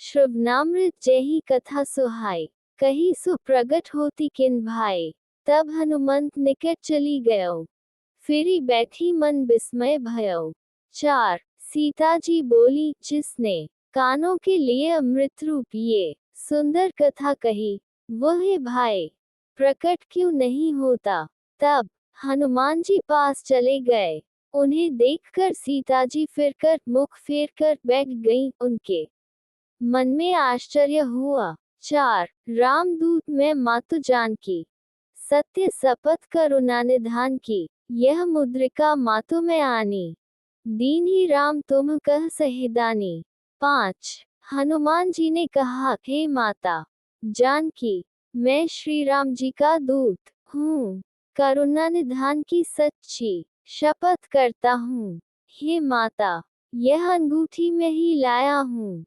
श्रवणामृत जही कथा सुहाई, कही सुप्रगट होती किन भाई। तब हनुमंत निकट चली गयो, फिरी बैठी मन विस्मय भयो। 4 सीता जी बोली, जिसने कानों के लिए अमृत रूप ये सुंदर कथा कही, वह भाई प्रकट क्यों नहीं होता। तब हनुमान जी पास चले गए, उन्हें देखकर सीता जी फिरकर मुख फेर कर बैठ गईं। उनके मन में आश्चर्य हुआ। 4 रामदूत मैं मातु जानकी, सत्य शपथ करुणा निधान की। यह मुद्रिका मातु में आनी, दीन ही राम तुम कह सहिदानी। 5 हनुमान जी ने कहा, हे माता जानकी, मैं श्री राम जी का दूत हूँ, करुणा निधान की सच्ची शपथ करता हूँ। हे माता, यह अंगूठी में ही लाया हूँ।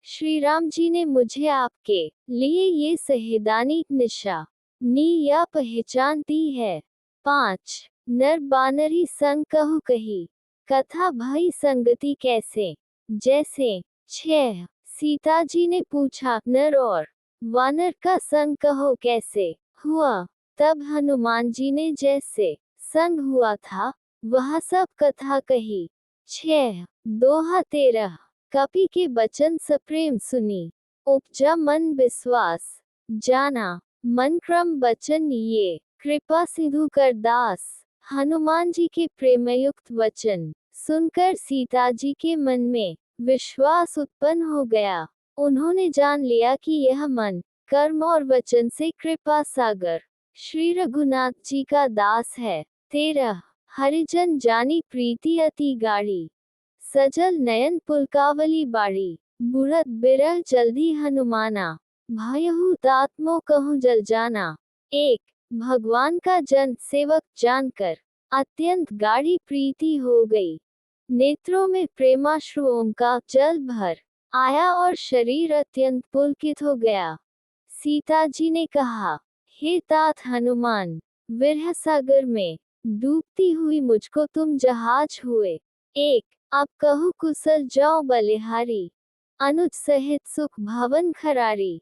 श्री राम जी ने मुझे आपके लिए ये सहिदानी निशानी या पहचान दी है। 5 नर बानरी संग कहु कही, कथा भई संगति कैसे जैसे। 6 सीता जी ने पूछा, नर और वानर का संग कहो कैसे हुआ। तब हनुमान जी ने जैसे संग हुआ था वह सब कथा कही। 6 दोहा 13 कपि के बचन सप्रेम सुनी, उपजा मन विश्वास, जाना मन क्रम बचन ये, कृपा सिंधु कर दास। हनुमान जी के प्रेमयुक्त वचन सुनकर सीता जी के मन में विश्वास उत्पन्न हो गया। उन्होंने जान लिया कि यह मन, कर्म और वचन से कृपा सागर श्री रघुनाथ जी का दास है। 13 हरिजन जानी प्रीति अति गाढ़ी, सजल नयन पुलकावली बाड़ी। बुढ़त बिरह जल्दी हनुमाना, भयहु तात्मो कहूँ जल जाना। 1 भगवान का जन सेवक जानकर अत्यंत गाढ़ी प्रीति हो गई। नेत्रों में प्रेमाश्रुओं का जल भर आया और शरीर अत्यंत पुलकित हो गया। सीता जी ने कहा, हे तात हनुमान, विरह सागर में डूबती हुई मुझको तुम जहाज हुए। 1 अब कहु कुशल जाओ बलिहारी, अनुज सहित सुख भवन खरारी।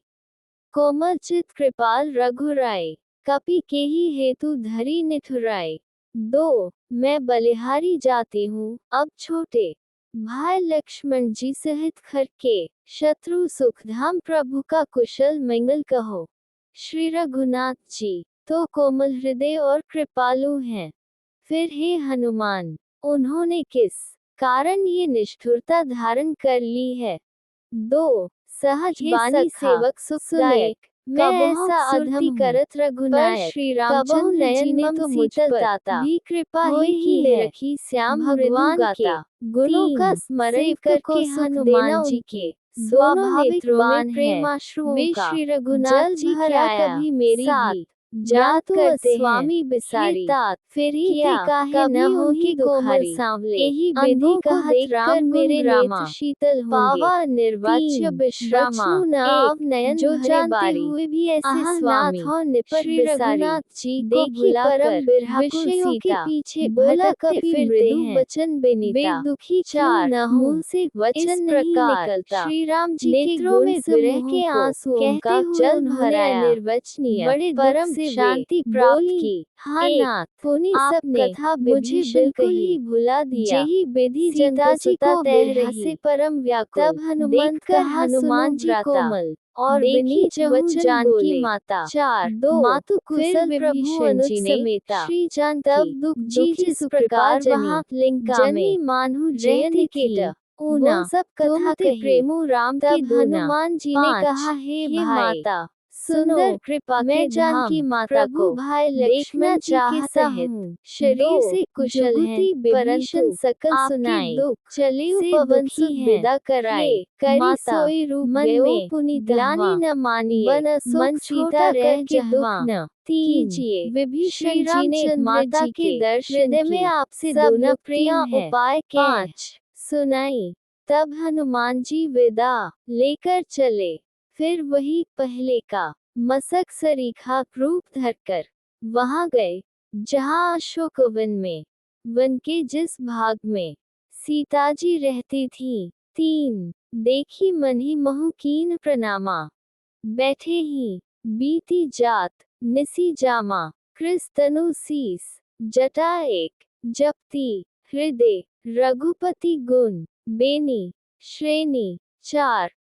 कोमल चित कृपाल रघुराई, कपि के ही हेतु धरी निठुराई। 2 मैं बलिहारी जाती हूँ अब छोटे भाई लक्ष्मण जी सहित खर के, शत्रु सुखधाम प्रभु का कुशल मंगल कहो। श्री रघुनाथ जी तो कोमल हृदय और कृपालु हैं, फिर हे हनुमान, उन्होंने किस कारण ये निष्ठुरता धारण कर ली है। 2 सहज बानी सेवक सुखदायक, मैं ऐसा अधम करत रघुनायक, श्री रामचंद्र जी ने तो मुझ पर भी कृपा ही की है। रखी श्याम भगवान के गुणों का स्मरण करके हनुमान जी के स्वाभाविक बान प्रेमाश्रुओं का श्री रघुनाथ जी क्या कभी मेरी भी जात करते स्वामी बिसारी। फिर ही काहे न हो ही कोमल सांवले, यही विधि कहत राम मेरे नेत्र शीतल होंगे। पावा निर्वाच्य विश्रामा, नाव नयन जो जानते हुए भी ऐसे स्वामी श्री रघुनाथ जी को भुलाकर विषयों के पीछे बोला कपि मृदु वचन बेनीता, दुखी 4 मुंह से वचन नहीं निकलता। श्री राम जी नेत्रों में विरह के आंसुओं का जल भराया, निर्वचनीय बड़े परम से शांति प्राप्त की। हाँ नाथ, पुनि सब कथा मुझे बिल्कुल ही भुला दिया। यही विधि सीता जी को तह से परम व्याकुल। तब हनुमंत का हनुमान जी कोमल और विनीत वचन जानकी माता। 4 मातु कुशल विभीषण जी ने श्री जानकी तब दुख जिस प्रकार वहाँ लंका में मानहु जयति कीट ऊना सब कथा कही, प्रेमु राम के हनुमान जी ने कहा, हे माता सुंदर कृपा मैं जानकी माता को भाई देखना चाहता हूँ। शरीर से कुशल है परंतु सकल सुनाई, दुख चले पवन सुत विदा कराए। करी सोई रूप मन में पुनि ग्लानि न मानिए, मन छोटा रह के दुख न कीजिए। विभीषण जी ने माता के दर्शन हृदय में आपसे दोनों प्रेम उपाय 5 सुनाई। तब हनुमान जी विदा लेकर चले। फिर वही पहले का मसक सरीखा रूप धरकर वहां गए जहां अशोक वन के जिस भाग में सीता जी रहती थी। 3 देखी मन्ही महु कीन प्रणामा। बैठे ही बीती जात निसी जामा। कृस तनु सीस जटा एक। जपती हृदय रघुपति गुण बेनी श्रेणी 4।